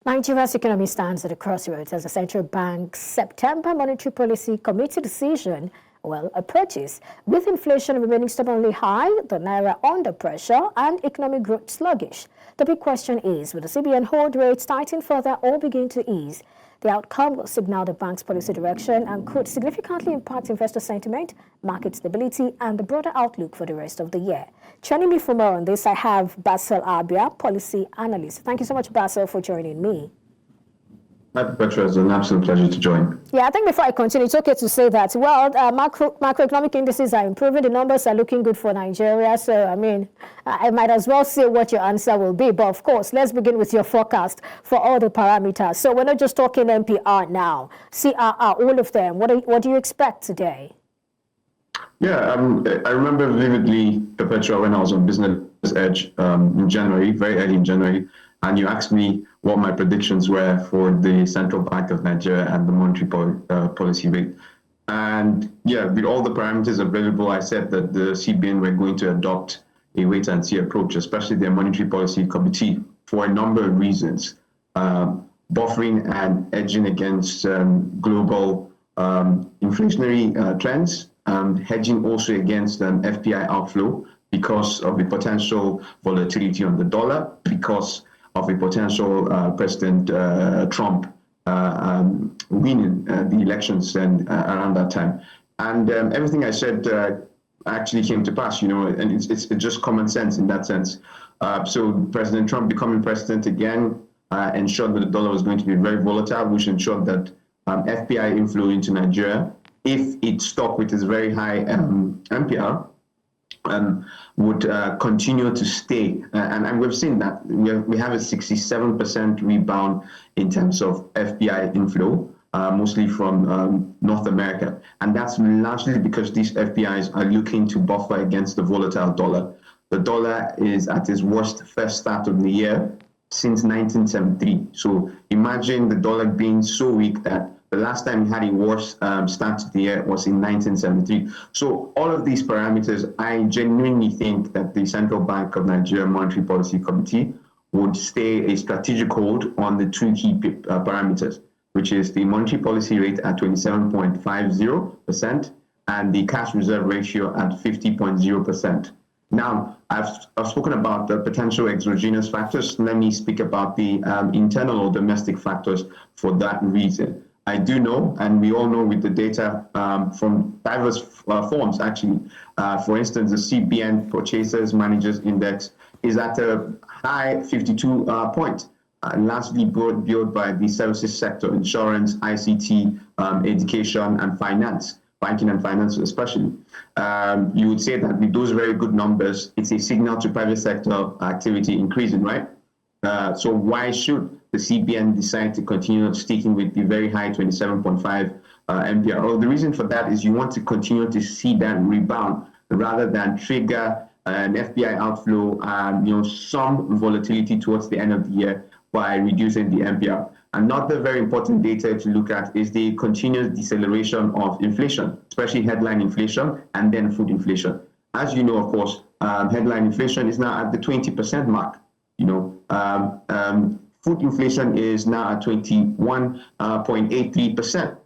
Nigeria's economy stands at a crossroads as the central bank's September monetary policy committee decision approaches. With inflation remaining stubbornly high, the naira under pressure, and economic growth sluggish. The big question is, will the CBN hold rates tighten further or begin to ease? The outcome will signal the bank's policy direction and could significantly impact investor sentiment, market stability, and the broader outlook for the rest of the year. Joining me for more on this, I have Basil Abia, policy analyst. Thank you so much, Basil, for joining me. Hi, Petra. It's an absolute pleasure to join. Yeah, I think before I continue, it's okay to say that, macroeconomic indices are improving. The numbers are looking good for Nigeria. So, I might as well say what your answer will be. But, of course, let's begin with your forecast for all the parameters. So, we're not just talking MPR now. CRR, all of them. What do you expect today? Yeah, I remember vividly, Petra, when I was on Business Edge in January, very early in January, and you asked me what my predictions were for the Central Bank of Nigeria and the monetary policy rate. And yeah, with all the parameters available, I said that the CBN were going to adopt a wait-and-see approach, especially their monetary policy committee, for a number of reasons. Buffering and edging against global inflationary trends, hedging also against FPI outflow because of the potential volatility on the dollar, because of a potential President Trump winning the elections and around that time. And everything I said actually came to pass, and it's just common sense in that sense. So President Trump becoming president again ensured that the dollar was going to be very volatile, which ensured that FPI inflow into Nigeria, if it stuck with its very high MPR, would continue to stay. And we've seen that. We have a 67% rebound in terms of FPI inflow, mostly from North America. And that's largely because these FPIs are looking to buffer against the volatile dollar. The dollar is at its worst first start of the year since 1973. So imagine the dollar being so weak that the last time we had a worse start to the year was in 1973. So all of these parameters, I genuinely think that the Central Bank of Nigeria Monetary Policy Committee would stay a strategic hold on the two key parameters, which is the monetary policy rate at 27.50% and the cash reserve ratio at 50.0%. Now, I've spoken about the potential exogenous factors. Let me speak about the internal or domestic factors for that reason. I do know, and we all know with the data from diverse forms, actually. For instance, the CBN Purchasers Managers Index is at a high 52 point, largely built by the services sector, insurance, ICT, education, and finance, banking and finance especially. You would say that with those very good numbers, it's a signal to private sector activity increasing, right? So why should the CBN decide to continue sticking with the very high 27.5 MPR? Well, the reason for that is you want to continue to see that rebound rather than trigger an FPI outflow and some volatility towards the end of the year by reducing the MPR. Another very important data to look at is the continuous deceleration of inflation, especially headline inflation and then food inflation. As you know, of course, headline inflation is now at the 20% mark. Food inflation is now at 21.83%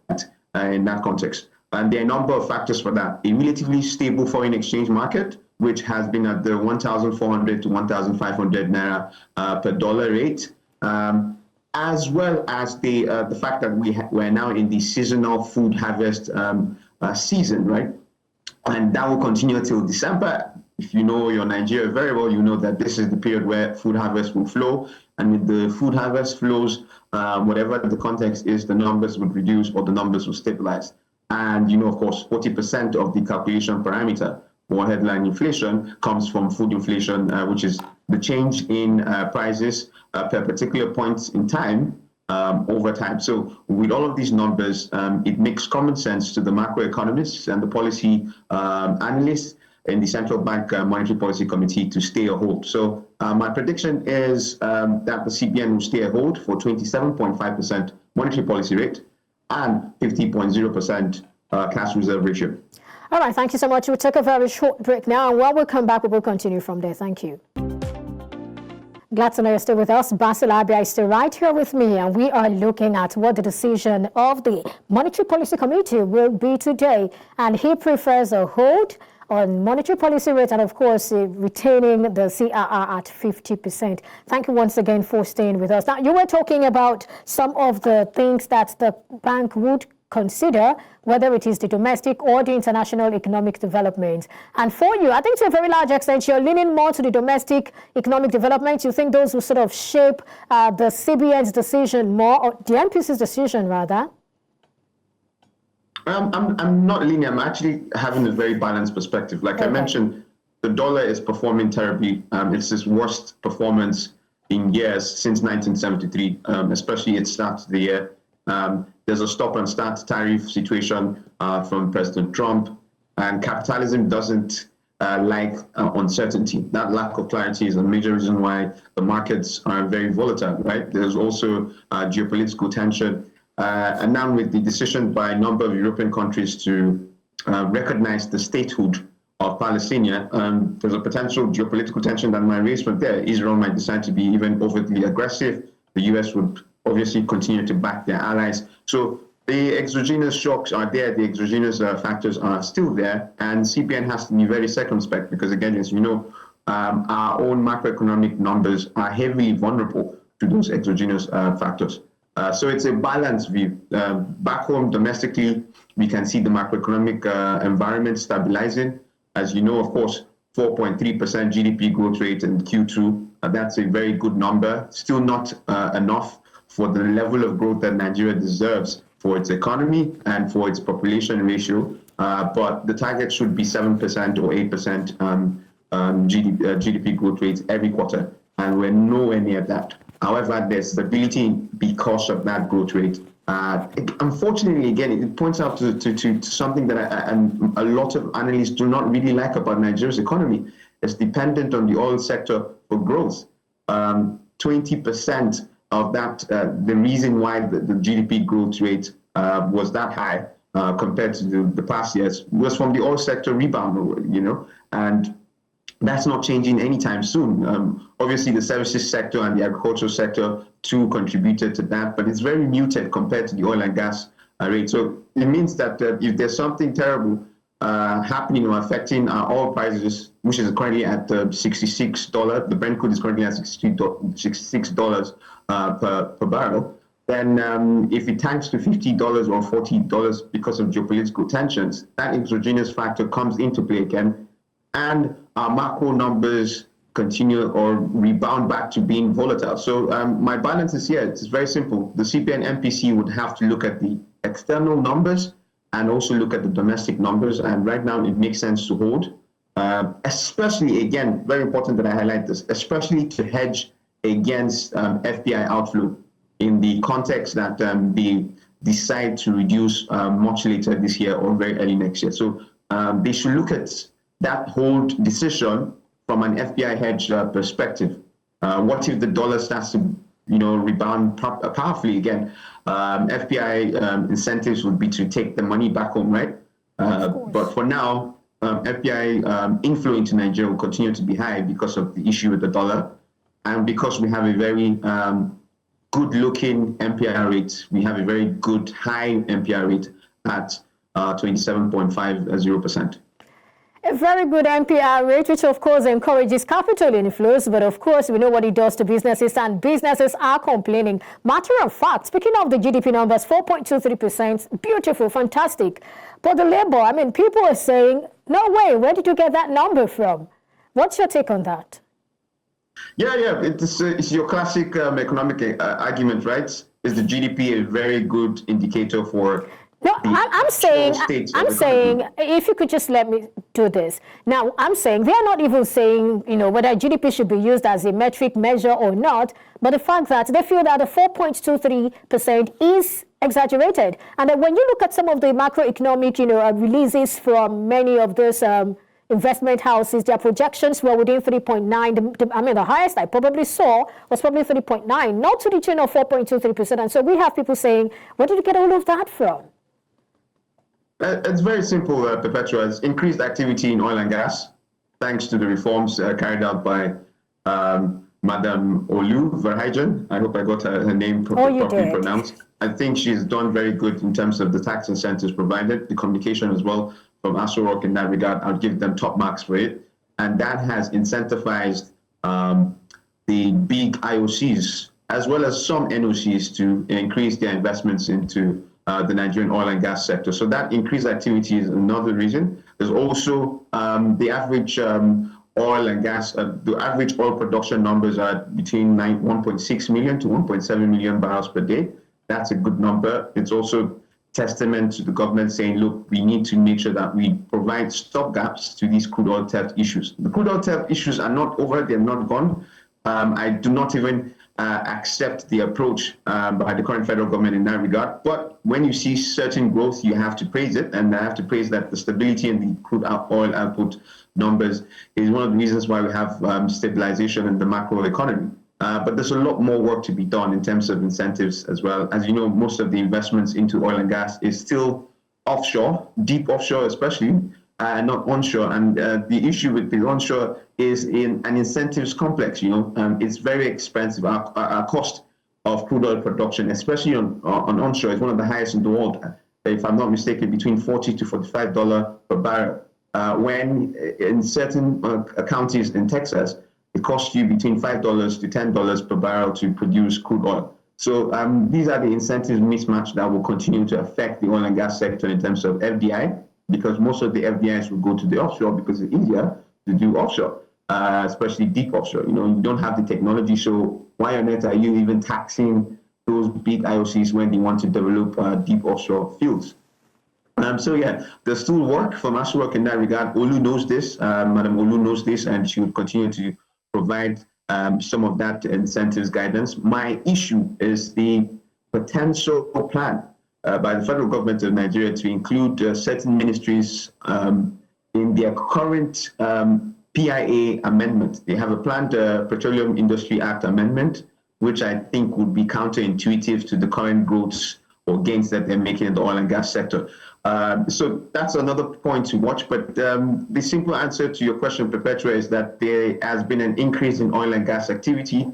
in that context. And there are a number of factors for that. A relatively stable foreign exchange market, which has been at the 1,400 to 1,500 naira per dollar rate, as well as the fact that we're now in the seasonal food harvest season, right? And that will continue till December. If you know your Nigeria very well, you know that this is the period where food harvest will flow. And with the food harvest flows, whatever the context is, the numbers would reduce or the numbers will stabilize. And, of course, 40% of the calculation parameter for headline inflation comes from food inflation, which is the change in prices per particular points in time over time. So with all of these numbers, it makes common sense to the macroeconomists and the policy analysts in the Central Bank Monetary Policy Committee to stay a hold. So my prediction is that the CBN will stay a hold for 27.5% monetary policy rate and 50.0% cash reserve ratio. All right, thank you so much. We'll take a very short break now, and while we come back, we will continue from there. Thank you. Glad to know you're still with us. Basil Abia is still right here with me, and we are looking at what the decision of the Monetary Policy Committee will be today. And he prefers a hold on monetary policy rate and, of course, retaining the CRR at 50%. Thank you once again for staying with us. Now, you were talking about some of the things that the bank would consider, whether it is the domestic or the international economic development. And for you, I think to a very large extent, you're leaning more to the domestic economic development. You think those will sort of shape the CBN's decision more, or the MPC's decision rather? I'm not leaning. I'm actually having a very balanced perspective. Like I mentioned, the dollar is performing terribly. It's its worst performance in years since 1973, especially at the start of the year. There's a stop and start tariff situation from President Trump, and capitalism doesn't like uncertainty. That lack of clarity is a major reason why the markets are very volatile, right? There's also geopolitical tension. And now with the decision by a number of European countries to recognize the statehood of Palestine, there's a potential geopolitical tension that might raise from there. Israel might decide to be even overtly aggressive. The US would obviously continue to back their allies. So the exogenous shocks are there, the exogenous factors are still there, and CBN has to be very circumspect because, again, as you know, our own macroeconomic numbers are heavily vulnerable to those exogenous factors. So it's a balanced view. Back home, domestically, we can see the macroeconomic environment stabilizing. As you know, of course, 4.3% GDP growth rate in Q2. That's a very good number. Still not enough for the level of growth that Nigeria deserves for its economy and for its population ratio. But the target should be 7% or 8% GDP growth rates every quarter. And we're nowhere near that. However, there's stability because of that growth rate. Unfortunately, again, it points out to something that a lot of analysts do not really like about Nigeria's economy. It's dependent on the oil sector for growth. 20% of that, the reason why the GDP growth rate was that high compared to the past years was from the oil sector rebound, and that's not changing anytime soon. Obviously, the services sector and the agricultural sector too contributed to that, but it's very muted compared to the oil and gas rate. So it means that if there's something terrible happening or affecting our oil prices, which is currently at $66, the Brent crude is currently at $66 per barrel, then if it tanks to $50 or $40 because of geopolitical tensions, that exogenous factor comes into play again, and our macro numbers continue or rebound back to being volatile. So my balance is here. It's very simple. The CBN MPC would have to look at the external numbers and also look at the domestic numbers. And right now, it makes sense to hold, especially, again, very important that I highlight this, especially to hedge against FPI outflow in the context that they decide to reduce much later this year or very early next year. So they should look at that hold decision from an FPI hedge perspective. What if the dollar starts to rebound powerfully again? FPI incentives would be to take the money back home, right? But for now, FPI inflow into Nigeria will continue to be high because of the issue with the dollar, and because we have a very good-looking MPR rate. We have a very good high MPR rate at 27.50%. A very good MPR rate, which of course encourages capital inflows, but of course we know what it does to businesses, and businesses are complaining. Matter of fact, speaking of the GDP numbers, 4.23%, beautiful, fantastic. But the labor, people are saying, no way, where did you get that number from? What's your take on that? Yeah, it's your classic economic argument, right? Is the GDP a very good indicator for... No, I'm saying, if you could just let me do this. Now, I'm saying, they're not even saying, whether GDP should be used as a metric measure or not, but the fact that they feel that the 4.23% is exaggerated. And that when you look at some of the macroeconomic, releases from many of those investment houses, their projections were within 3.9. The highest I probably saw was probably 3.9, not to the tune of 4.23%. And so we have people saying, where did you get all of that from? It's very simple, Perpetua. It's increased activity in oil and gas, thanks to the reforms carried out by Madam Olu Verheijen. I hope I got her name You properly did. pronounced. I think she's done very good in terms of the tax incentives provided, the communication as well from Aso Rock in that regard. I'll give them top marks for it. And that has incentivized the big IOCs as well as some NOCs to increase their investments into the Nigerian oil and gas sector. So that increased activity is another reason. There's also the average oil and gas, the average oil production numbers are between 1.6 million to 1.7 million barrels per day. That's a good number. It's also testament to the government saying, look, we need to make sure that we provide stopgaps to these crude oil theft issues. The crude oil theft issues are not over, they're not gone. I do not even accept the approach by the current federal government in that regard. But when you see certain growth, you have to praise it. And I have to praise that the stability in the crude oil output numbers is one of the reasons why we have stabilization in the macro economy. But there's a lot more work to be done in terms of incentives as well. As you know, most of the investments into oil and gas is still offshore, deep offshore especially, not onshore. And the issue with the onshore is in an incentives complex. It's very expensive. Our cost of crude oil production, especially on onshore, is one of the highest in the world. If I'm not mistaken, between $40 to $45 per barrel. When in certain counties in Texas, it costs you between $5 to $10 per barrel to produce crude oil. So these are the incentives mismatch that will continue to affect the oil and gas sector in terms of FDI, because most of the FDIs will go to the offshore because it's easier to do offshore, especially deep offshore. You don't have the technology, so why on earth are you even taxing those big IOCs when they want to develop deep offshore fields? So yeah, there's still work from Aso Rock in that regard. Olu knows this, Madam Olu knows this, and she will continue to provide some of that incentives guidance. My issue is the potential plan by the federal government of Nigeria to include certain ministries in their current PIA amendment. They have a planned Petroleum Industry Act amendment, which I think would be counterintuitive to the current growth or gains that they're making in the oil and gas sector. So that's another point to watch. But the simple answer to your question, Perpetua, is that there has been an increase in oil and gas activity,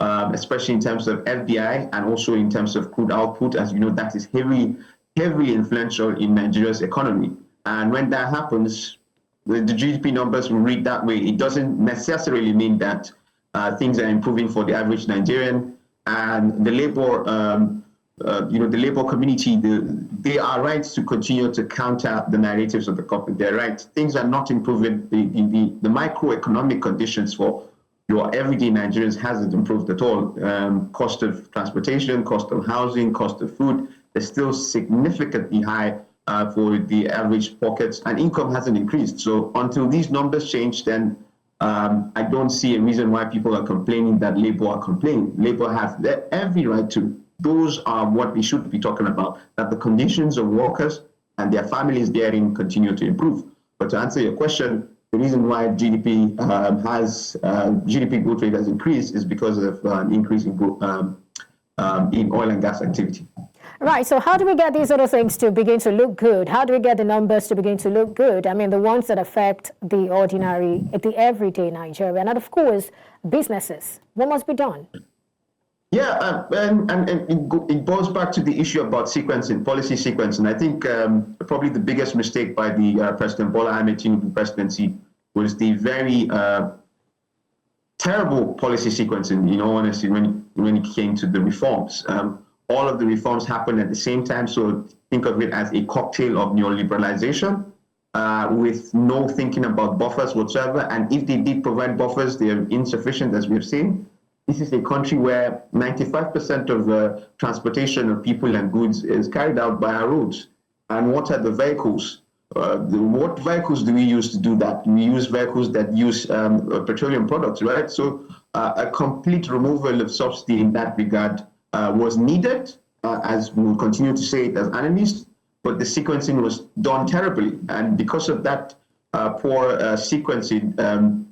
especially in terms of FDI and also in terms of crude output. As you know, that is heavily influential in Nigeria's economy. And when that happens, the GDP numbers will read that way. It doesn't necessarily mean that things are improving for the average Nigerian. And the labor the labor community, they are right to continue to counter the narratives of the government. They're right. Things are not improving. The microeconomic conditions for your everyday Nigerians hasn't improved at all. Cost of transportation, cost of housing, cost of food is still significantly high for the average pockets, and income hasn't increased. So until these numbers change, then I don't see a reason why people are complaining that Labour are complaining. Labour has every right to. Those are what we should be talking about, that the conditions of workers and their families therein continue to improve. But to answer your question, the reason why GDP growth rate has increased is because of an increase in oil and gas activity. Right. So how do we get these other things to begin to look good? How do we get the numbers to begin to look good? I mean, the ones that affect the everyday Nigerian, and of course, businesses. What must be done? Yeah, and it goes back to the issue about sequencing, policy sequencing. I think probably the biggest mistake by the President Bola Ahmed Tinubu presidency was the very terrible policy sequencing, in all honesty, when it came to the reforms. All of the reforms happened at the same time, so think of it as a cocktail of neoliberalization with no thinking about buffers whatsoever. And if they did provide buffers, they're insufficient, as we've seen. This is a country where 95% of the transportation of people and goods is carried out by our roads. And what are the vehicles? What vehicles do we use to do that? We use vehicles that use petroleum products, right? So a complete removal of subsidy in that regard was needed, as we will continue to say it as analysts, but the sequencing was done terribly. And because of that poor sequencing,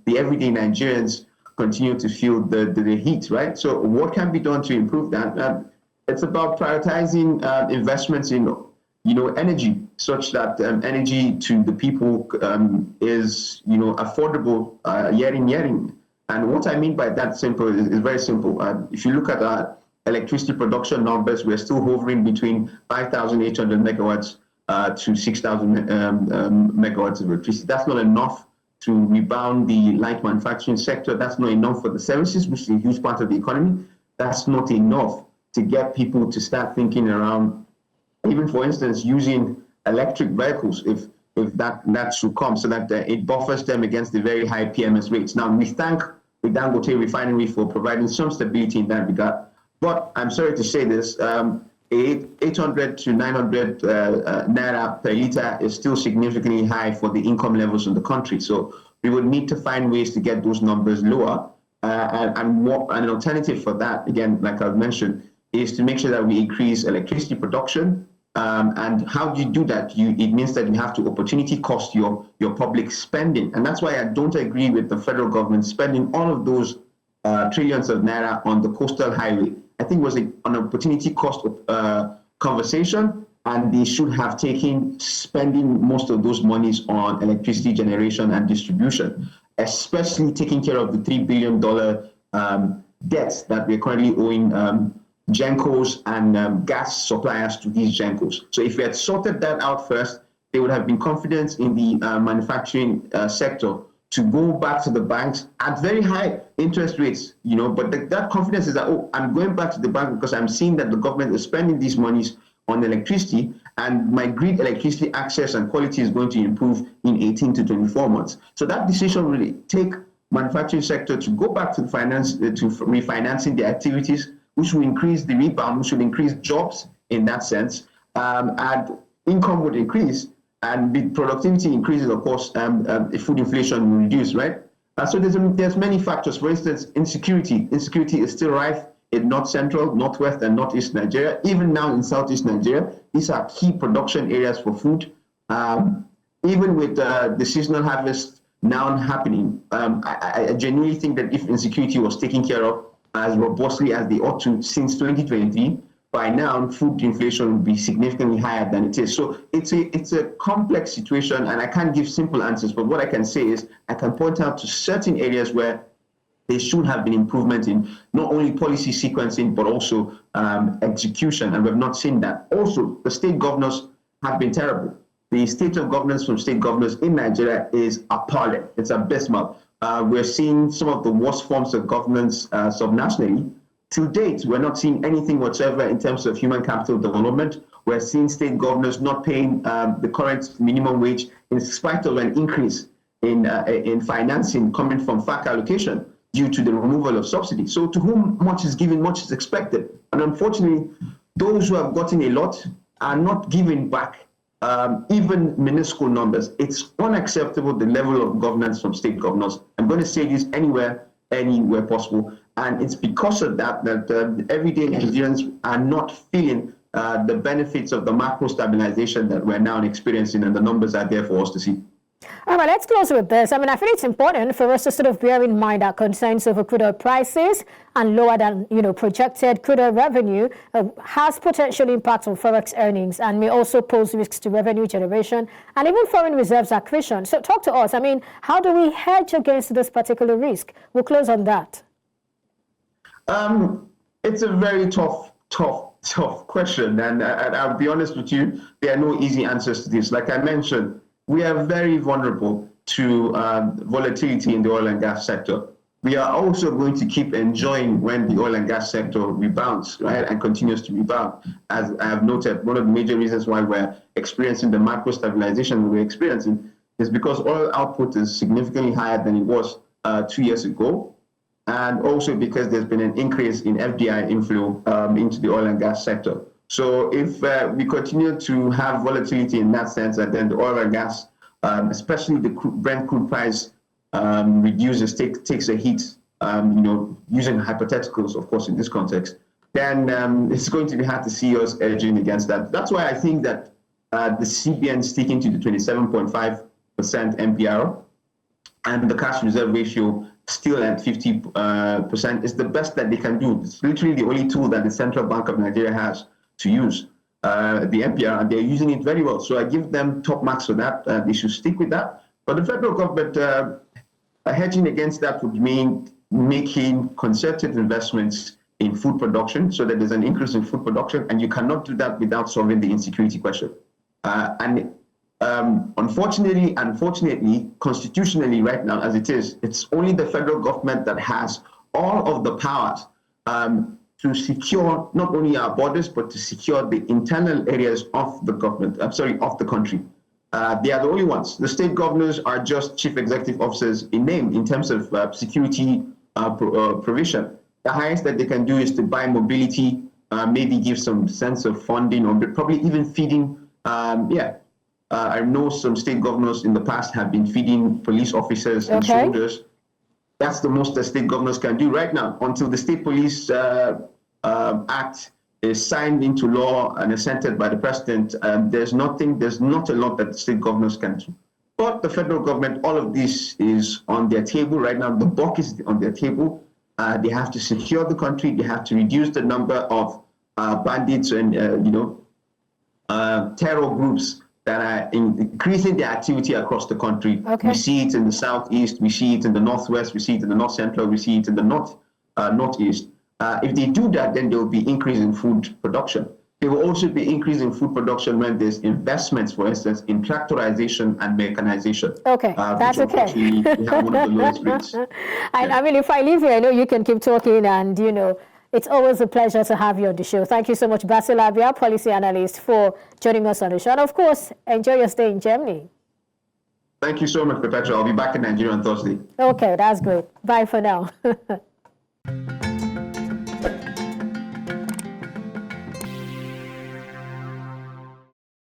the everyday Nigerians continue to feel the heat, right? So what can be done to improve that? It's about prioritizing investments in, energy, such that energy to the people is, affordable year in, year in. And what I mean by that simple is very simple. If you look at our electricity production numbers, we're still hovering between 5,800 megawatts to 6,000 megawatts of electricity. That's not enough to rebound the light manufacturing sector. That's not enough for the services, which is a huge part of the economy. That's not enough to get people to start thinking around, even for instance, using electric vehicles, if that should come, so that it buffers them against the very high PMS rates. Now, we thank the Dangote refinery for providing some stability in that regard. But I'm sorry to say this, 800 to 900 naira per litre is still significantly high for the income levels in the country. So we would need to find ways to get those numbers lower. And an alternative for that, again, like I've mentioned, is to make sure that we increase electricity production. And how do you do that? It means that you have to opportunity cost your public spending. And that's why I don't agree with the federal government spending all of those trillions of naira on the coastal highway. I think it was an opportunity cost conversation, and they should have taken spending most of those monies on electricity generation and distribution, especially taking care of the $3 billion debts that we're currently owing Gencos and gas suppliers to these Gencos. So if we had sorted that out first, there would have been confidence in the manufacturing sector to go back to the banks at very high interest rates, but that confidence is that, I'm going back to the bank because I'm seeing that the government is spending these monies on electricity, and my grid electricity access and quality is going to improve in 18 to 24 months. So that decision will take manufacturing sector to go back to the to refinancing the activities, which will increase the rebound, which will increase jobs in that sense, and income would increase. And the productivity increases, of course, food inflation will reduce, right? So there's many factors. For instance, insecurity. Insecurity is still rife in North Central, Northwest, and Northeast Nigeria. Even now in Southeast Nigeria, these are key production areas for food. Even with the seasonal harvest now happening, I genuinely think that if insecurity was taken care of as robustly as they ought to since 2023, by now, food inflation would be significantly higher than it is. So it's a complex situation, and I can't give simple answers. But what I can say is I can point out to certain areas where there should have been improvement in not only policy sequencing, but also execution, and we've not seen that. Also, the state governors have been terrible. The state of governance from state governors in Nigeria is appalling. It's abysmal. We're seeing some of the worst forms of governance subnationally. To date, we're not seeing anything whatsoever in terms of human capital development. We're seeing state governors not paying the current minimum wage in spite of an increase in financing coming from FAC allocation due to the removal of subsidies. So to whom much is given, much is expected. And unfortunately, those who have gotten a lot are not giving back even minuscule numbers. It's unacceptable, the level of governance from state governors. I'm going to say this anywhere possible. And it's because of that everyday Nigerians are not feeling the benefits of the macro stabilization that we're now experiencing, and the numbers are there for us to see. All right, let's close with this. I feel it's important for us to sort of bear in mind our concerns over crude oil prices and lower than projected crude oil revenue has potential impact on forex earnings and may also pose risks to revenue generation and even foreign reserves accretion. So talk to us. How do we hedge against this particular risk? We'll close on that. It's a very tough question, and I'll be honest with you, there are no easy answers to this. Like I mentioned, we are very vulnerable to volatility in the oil and gas sector. We are also going to keep enjoying when the oil and gas sector rebounds, right, and continues to rebound. As I have noted, one of the major reasons why we're experiencing the macro stabilization we're experiencing is because oil output is significantly higher than it was 2 years ago. And also because there's been an increase in FDI inflow into the oil and gas sector. So if we continue to have volatility in that sense, and then the oil and gas, especially the Brent crude price reduces, takes a hit, using hypotheticals, of course, in this context, then it's going to be hard to see us edging against that. That's why I think that the CBN sticking to the 27.5% MPR and the cash reserve ratio still at 50% is the best that they can do. It's literally the only tool that the Central Bank of Nigeria has to use, the MPR, and they're using it very well. So I give them top marks for that. They should stick with that. But the federal government hedging against that would mean making concerted investments in food production so that there's an increase in food production, and you cannot do that without solving the insecurity question. Unfortunately, constitutionally right now as it is, it's only the federal government that has all of the powers to secure not only our borders, but to secure the internal areas of the government, of the country. They are the only ones. The state governors are just chief executive officers in name in terms of security provision. The highest that they can do is to buy mobility, maybe give some sense of funding, or probably even feeding. I know some state governors in the past have been feeding police officers and soldiers. That's the most the state governors can do right now until the State Police Act is signed into law and assented by the president. There's not a lot that the state governors can do. But the federal government, all of this is on their table right now. The buck is on their table. They have to secure the country. They have to reduce the number of bandits and terror groups that are increasing their activity across the country. We see it in the southeast, we see it in the northwest, we see it in the north central, we see it in the northeast. If they do that, then there will be increase in food production. There will also be increase in food production when there's investments, for instance, in tractorization and mechanization. That's okay. We have one of the lowest rates. I mean, if I leave here, I know you can keep talking, and it's always a pleasure to have you on the show. Thank you so much, Basil Abia, policy analyst, for joining us on the show. And of course, enjoy your stay in Germany. Thank you so much, Perpetua. I'll be back in Nigeria on Thursday. Okay, that's great. Bye for now.